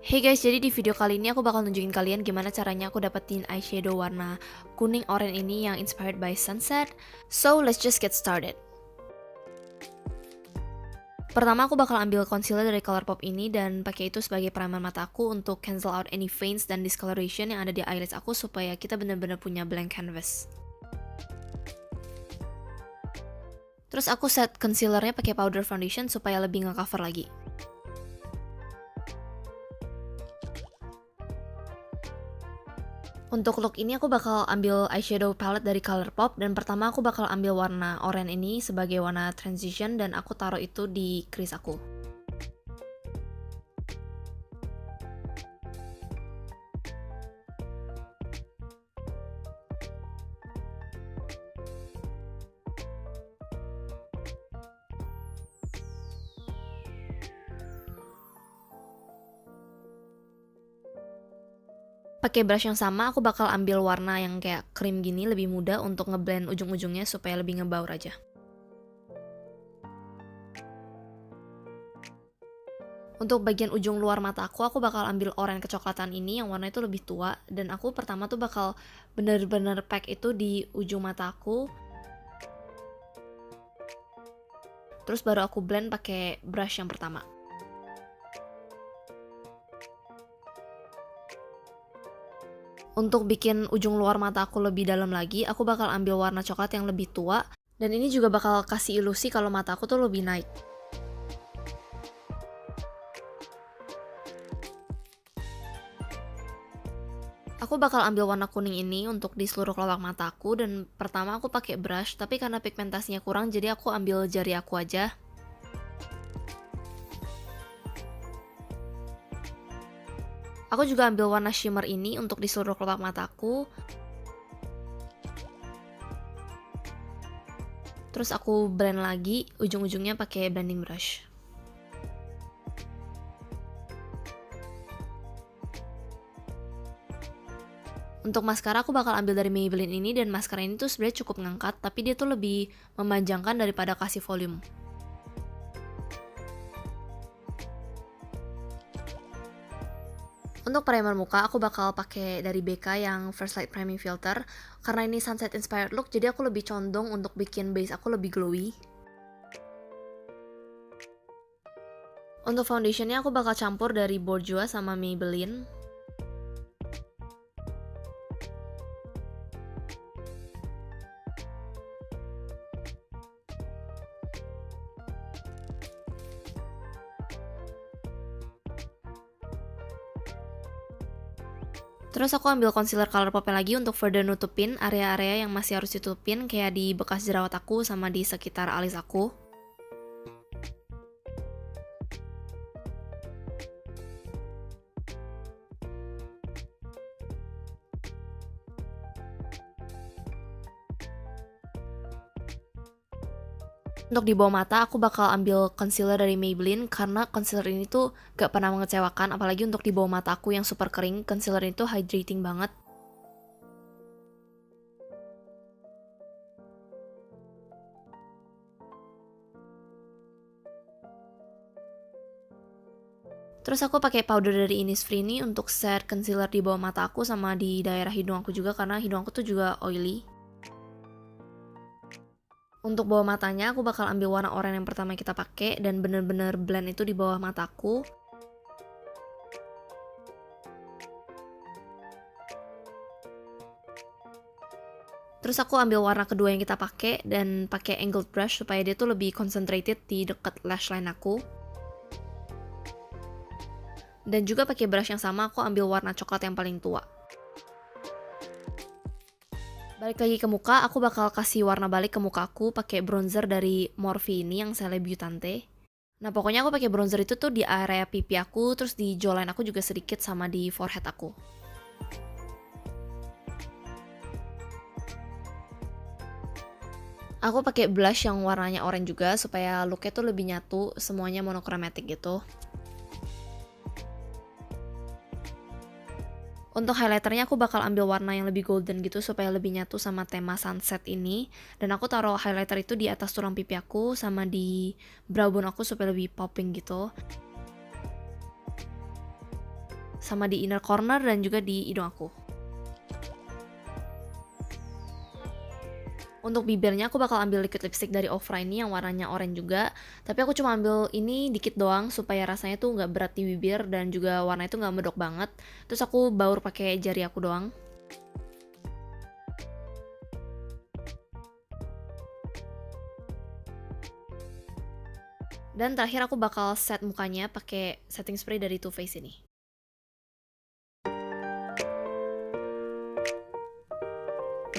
Hey guys, jadi di video kali ini aku bakal nunjukin kalian gimana caranya aku dapetin eyeshadow warna kuning oranye ini yang inspired by sunset. So, let's just get started. Pertama aku bakal ambil concealer dari Colourpop ini dan pakai itu sebagai primer mata aku untuk cancel out any veins dan discoloration yang ada di eyelids aku supaya kita benar-benar punya blank canvas. Terus aku set concealernya pakai powder foundation supaya lebih nge-cover lagi. Untuk look ini aku bakal ambil eyeshadow palette dari Colourpop dan pertama aku bakal ambil warna oranye ini sebagai warna transition dan aku taruh itu di crease aku. Pakai brush yang sama, aku bakal ambil warna yang kayak krim gini, lebih mudah untuk ngeblend ujung-ujungnya supaya lebih ngebaur aja. Untuk bagian ujung luar mata aku bakal ambil oranye kecoklatan ini yang warna itu lebih tua. Dan aku pertama tuh bakal bener-bener pack itu di ujung mata aku. Terus baru aku blend pakai brush yang pertama. Untuk bikin ujung luar mata aku lebih dalam lagi, aku bakal ambil warna coklat yang lebih tua. Dan ini juga bakal kasih ilusi kalau mata aku tuh lebih naik. Aku bakal ambil warna kuning ini untuk di seluruh kelopak mata aku. Dan pertama aku pakai brush, tapi karena pigmentasinya kurang, jadi aku ambil jari aku aja. Aku juga ambil warna shimmer ini untuk di seluruh kelopak mataku. Terus aku blend lagi ujung-ujungnya pakai blending brush. Untuk maskara aku bakal ambil dari Maybelline ini dan maskara ini tuh sebenarnya cukup ngangkat, tapi dia tuh lebih memanjangkan daripada kasih volume. Untuk primer muka aku bakal pakai dari BK yang First Light Priming Filter. Karena ini sunset inspired look, jadi aku lebih condong untuk bikin base aku lebih glowy. Untuk foundationnya aku bakal campur dari Bourjois sama Maybelline. Terus aku ambil concealer Colourpop lagi untuk further nutupin area-area yang masih harus ditutupin, kayak di bekas jerawat aku sama di sekitar alis aku. Untuk di bawah mata aku bakal ambil concealer dari Maybelline karena concealer ini tuh gak pernah mengecewakan, apalagi untuk di bawah mata aku yang super kering, concealer ini tuh hydrating banget. Terus aku pakai powder dari Innisfree ini untuk set concealer di bawah mata aku sama di daerah hidung aku juga karena hidung aku tuh juga oily. Untuk bawah matanya aku bakal ambil warna oranye yang pertama kita pakai dan bener-bener blend itu di bawah mataku. Terus aku ambil warna kedua yang kita pakai dan pakai angled brush supaya dia tuh lebih concentrated di dekat lash line aku. Dan juga pakai brush yang sama aku ambil warna coklat yang paling tua. Balik lagi ke muka, aku bakal kasih warna balik ke muka aku pakai bronzer dari Morphe ini yang Celebutante. Nah, pokoknya aku pakai bronzer itu tuh di area pipi aku, terus di jawline aku juga sedikit sama di forehead aku. Aku pakai blush yang warnanya oranye juga supaya looknya tuh lebih nyatu, semuanya monochromatic gitu. Untuk highlighternya aku bakal ambil warna yang lebih golden gitu supaya lebih nyatu sama tema sunset ini. Dan aku taruh highlighter itu di atas tulang pipi aku sama di brow bone aku supaya lebih popping gitu. sama di inner corner dan juga di hidung aku. Untuk bibirnya aku bakal ambil liquid lipstick dari Ofra ini yang warnanya oranye juga. Tapi aku cuma ambil ini dikit doang supaya rasanya tuh nggak berat di bibir dan juga warna itu nggak medok banget. Terus aku baur pakai jari aku doang. Dan terakhir aku bakal set mukanya pakai setting spray dari Too Faced ini.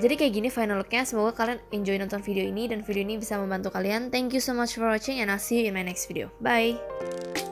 Jadi kayak gini final looknya, semoga kalian enjoy nonton video ini dan video ini bisa membantu kalian. Thank you so much for watching and I'll see you in my next video. Bye!